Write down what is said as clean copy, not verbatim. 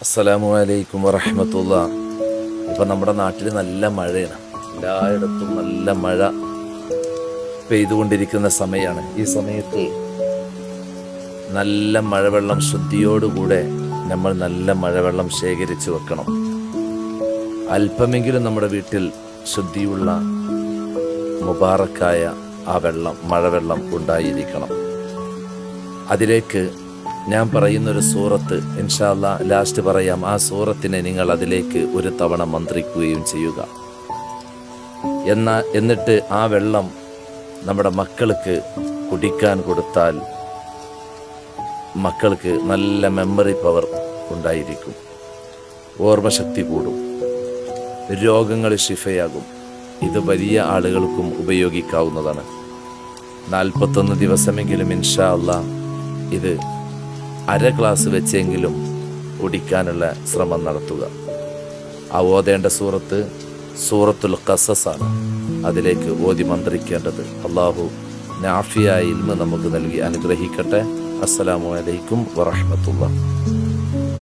അസ്സലാമു അലൈക്കും വറഹ്മത്തുള്ളാ. ഇപ്പം നമ്മുടെ നാട്ടിൽ നല്ല മഴയാണ്, എല്ലായിടത്തും നല്ല മഴ പെയ്തുകൊണ്ടിരിക്കുന്ന സമയമാണ്. ഈ സമയത്ത് നല്ല മഴവെള്ളം ശുദ്ധിയോടുകൂടെ നമ്മൾ നല്ല മഴവെള്ളം ശേഖരിച്ച് വെക്കണം. അല്പമെങ്കിലും നമ്മുടെ വീട്ടിൽ ശുദ്ധിയുള്ള മുബാറക്കായ ആ വെള്ളം, മഴവെള്ളം ഉണ്ടായിരിക്കണം. അതിലേക്ക് ഞാൻ പറയുന്നൊരു സൂറത്ത് ഇൻഷാ അല്ലാഹ് ലാസ്റ്റ് പറയാം. ആ സൂറത്തിനെ നിങ്ങൾ അതിലേക്ക് ഒരു തവണ മന്ത്രിക്കുകയും ചെയ്യുക. എന്നിട്ട് ആ വെള്ളം നമ്മുടെ മക്കൾക്ക് കുടിക്കാൻ കൊടുത്താൽ മക്കൾക്ക് നല്ല മെമ്മറി പവർ ഉണ്ടായിരിക്കും, ഓർമ്മശക്തി കൂടും, രോഗങ്ങൾ ശിഫയാകും. ഇത് വലിയ ആളുകൾക്കും ഉപയോഗിക്കാവുന്നതാണ്. 41 ദിവസമെങ്കിലും ഇൻഷാ അല്ലാഹ് ഇത് അര ഗ്ലാസ് വെച്ചെങ്കിലും കുടിക്കാനുള്ള ശ്രമം നടത്തുക. ആ ഓതേണ്ട സൂറത്തുൽ ഖസസാണ്. അതിലേക്ക് ഓതി മന്ത്രിക്കേണ്ടത്. അള്ളാഹു നാഫിയായ ഇൽമ നമുക്ക് നൽകി അനുഗ്രഹിക്കട്ടെ. അസ്സലാമു അലൈക്കും വറഹ്മത്തുള്ളാഹി.